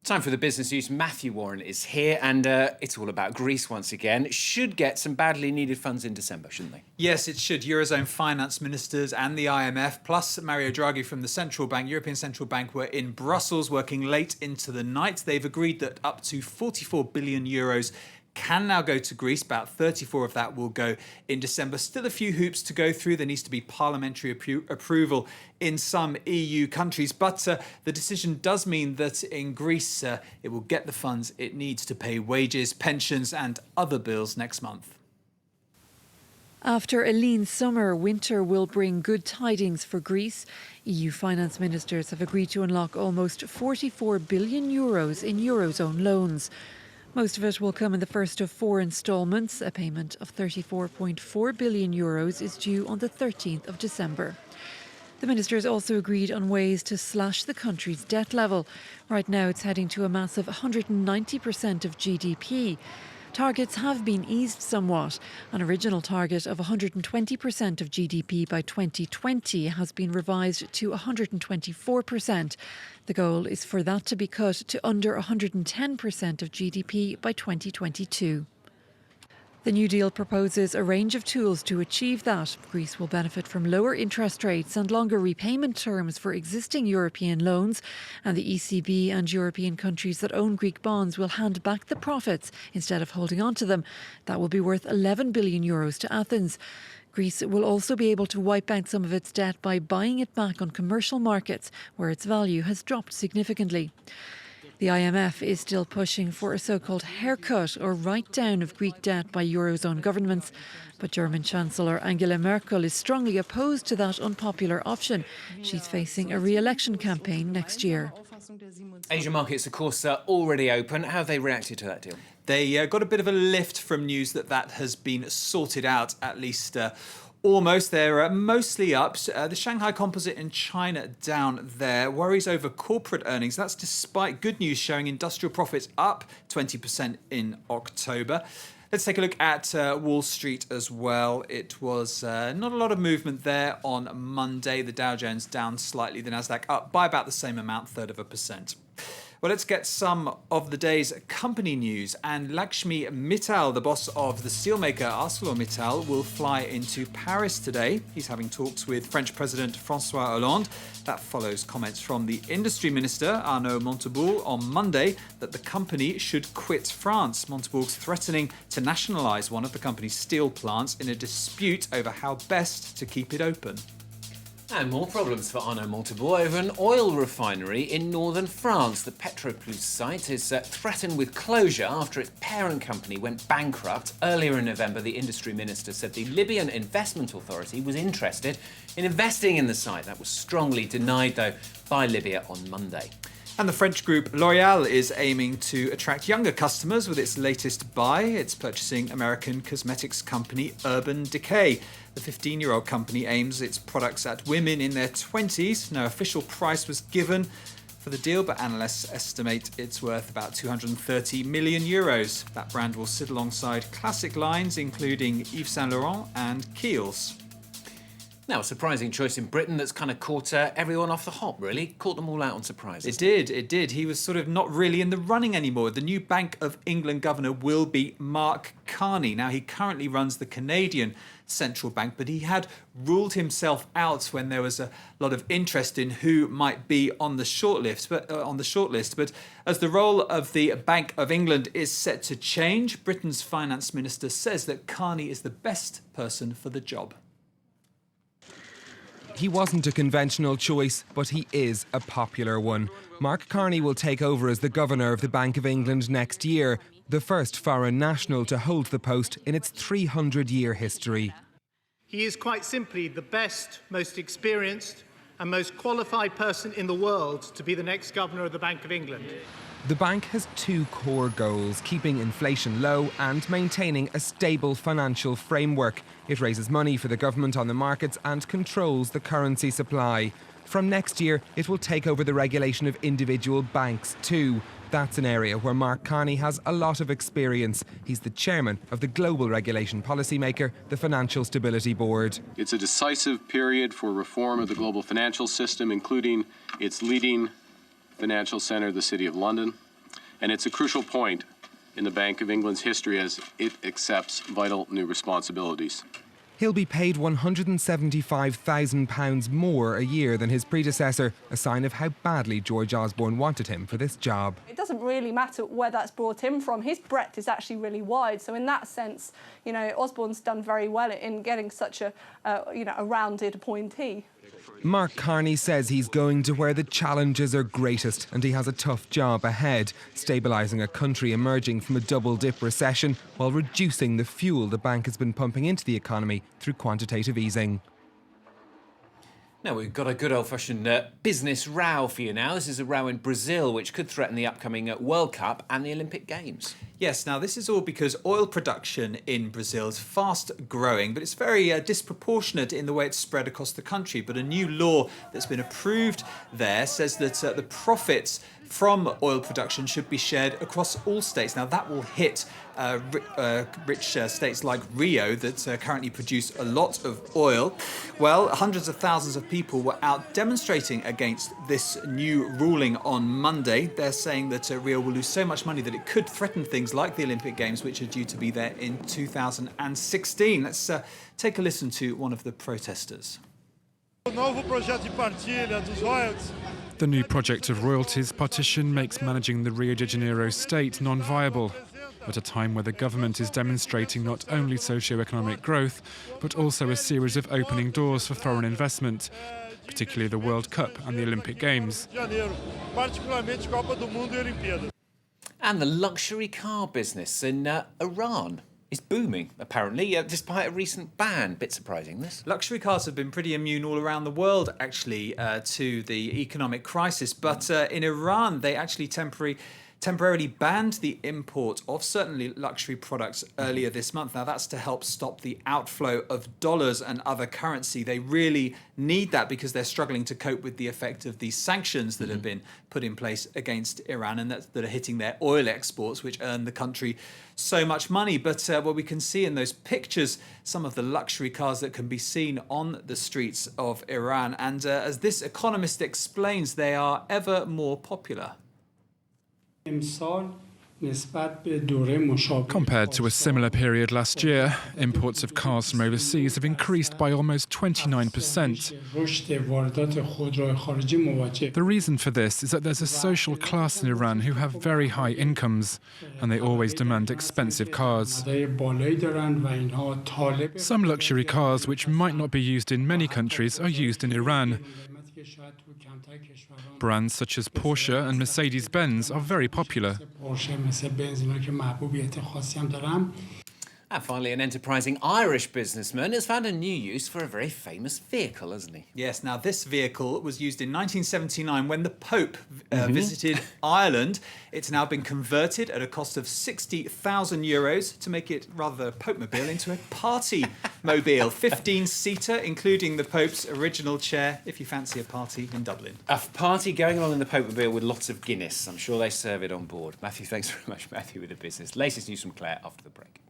Time for the business news. Matthew Warren is here, and it's all about Greece once again. Should get some badly needed funds in December, shouldn't they? Yes, it should. Eurozone finance ministers and the IMF, plus Mario Draghi from the Central Bank, European Central Bank, were in Brussels working late into the night. They've agreed that up to 44 billion euros can now go to Greece. About 34 of that will go in December. Still a few hoops to go through. There needs to be parliamentary approval in some EU countries. But the decision does mean that in Greece, it will get the funds it needs to pay wages, pensions and other bills next month. After a lean summer, winter will bring good tidings for Greece. EU finance ministers have agreed to unlock almost 44 billion euros in Eurozone loans. Most of it will come in the first of 4 instalments. A payment of 34.4 billion euros is due on the 13th of December. The ministers also agreed on ways to slash the country's debt level. Right now it's heading to a massive 190% of GDP. Targets have been eased somewhat. An original target of 120% of GDP by 2020 has been revised to 124%. The goal is for that to be cut to under 110% of GDP by 2022. The New Deal proposes a range of tools to achieve that. Greece will benefit from lower interest rates and longer repayment terms for existing European loans, and the ECB and European countries that own Greek bonds will hand back the profits instead of holding on to them. That will be worth 11 billion euros to Athens. Greece will also be able to wipe out some of its debt by buying it back on commercial markets, where its value has dropped significantly. The IMF is still pushing for a so-called haircut or write-down of Greek debt by Eurozone governments. But German Chancellor Angela Merkel is strongly opposed to that unpopular option. She's facing a re-election campaign next year. Asian markets, of course, are already open. How have they reacted to that deal? They got a bit of a lift from news that has been sorted out, at least almost. They're mostly up. The Shanghai Composite in China down there. Worries over corporate earnings. That's despite good news showing industrial profits up 20% in October. Let's take a look at Wall Street as well. It was not a lot of movement there on Monday. The Dow Jones down slightly, the Nasdaq up by about the same amount, 1/3%. Well, let's get some of the day's company news. And Lakshmi Mittal, the boss of the steelmaker ArcelorMittal, will fly into Paris today. He's having talks with French President François Hollande. That follows comments from the industry minister, Arnaud Montebourg, on Monday that the company should quit France. Montebourg's threatening to nationalise one of the company's steel plants in a dispute over how best to keep it open. And more problems for Arnaud Montebourg over an oil refinery in northern France. The Petroplus site is threatened with closure after its parent company went bankrupt. Earlier in November, the industry minister said the Libyan Investment Authority was interested in investing in the site. That was strongly denied, though, by Libya on Monday. And the French group L'Oréal is aiming to attract younger customers with its latest buy. It's purchasing American cosmetics company Urban Decay. The 15-year-old company aims its products at women in their 20s. No official price was given for the deal, but analysts estimate it's worth about 230 million euros. That brand will sit alongside classic lines including Yves Saint Laurent and Kiehl's. Now, a surprising choice in Britain that's kind of caught everyone off the hop, really. Caught them all out on surprises. It did. He was sort of not really in the running anymore. The new Bank of England governor will be Mark Carney. Now, he currently runs the Canadian Central Bank, but he had ruled himself out when there was a lot of interest in who might be on the shortlist. But as the role of the Bank of England is set to change, Britain's finance minister says that Carney is the best person for the job. He wasn't a conventional choice, but he is a popular one. Mark Carney will take over as the governor of the Bank of England next year, the first foreign national to hold the post in its 300-year history. He is quite simply the best, most experienced and most qualified person in the world to be the next governor of the Bank of England. The bank has 2 core goals: keeping inflation low and maintaining a stable financial framework. It raises money for the government on the markets and controls the currency supply. From next year, it will take over the regulation of individual banks too. That's an area where Mark Carney has a lot of experience. He's the chairman of the global regulation policymaker, the Financial Stability Board. It's a decisive period for reform of the global financial system, including its leading financial centre, the City of London. and it's a crucial point in the Bank of England's history as it accepts vital new responsibilities. He'll be paid £175,000 more a year than his predecessor, a sign of how badly George Osborne wanted him for this job. It doesn't really matter where that's brought him from. His breadth is actually really wide. So in that sense, you know, Osborne's done very well in getting such a rounded appointee. Mark Carney says he's going to where the challenges are greatest and he has a tough job ahead, stabilising a country emerging from a double-dip recession while reducing the fuel the bank has been pumping into the economy through quantitative easing. Now, we've got a good old-fashioned business row for you now. This is a row in Brazil which could threaten the upcoming World Cup and the Olympic Games. Yes, now this is all because oil production in Brazil is fast growing, but it's very disproportionate in the way it's spread across the country. But a new law that's been approved there says that the profits from oil production should be shared across all states. Now that will hit rich states like Rio that currently produce a lot of oil. Well, hundreds of thousands of people were out demonstrating against this new ruling on Monday. They're saying that Rio will lose so much money that it could threaten things like the Olympic Games, which are due to be there in 2016. Let's take a listen to one of the protesters. The new project of royalties partition makes managing the Rio de Janeiro state non-viable, at a time where the government is demonstrating not only socio-economic growth, but also a series of opening doors for foreign investment, particularly the World Cup and the Olympic Games. And the luxury car business in Iran is booming, apparently, despite a recent ban. Bit surprising, this. Luxury cars have been pretty immune all around the world, actually, to the economic crisis. But in Iran, they actually temporarily banned the import of certainly luxury products earlier this month. Now, that's to help stop the outflow of dollars and other currency. They really need that because they're struggling to cope with the effect of these sanctions that have been put in place against Iran and that are hitting their oil exports, which earn the country so much money. But what we can see in those pictures, some of the luxury cars that can be seen on the streets of Iran. And as this economist explains, they are ever more popular. Compared to a similar period last year, imports of cars from overseas have increased by almost 29%. The reason for this is that there's a social class in Iran who have very high incomes, and they always demand expensive cars. Some luxury cars, which might not be used in many countries, are used in Iran. Brands such as Porsche and Mercedes-Benz are very popular. And finally, an enterprising Irish businessman has found a new use for a very famous vehicle, hasn't he? Yes, now this vehicle was used in 1979 when the Pope visited Ireland. It's now been converted at a cost of 60,000 euros to make it, rather than a Pope-mobile, into a party mobile. 15-seater, including the Pope's original chair, if you fancy a party in Dublin. A party going along in the Pope-mobile with lots of Guinness. I'm sure they serve it on board. Matthew, thanks very much. Matthew with the business. Latest news from Claire after the break.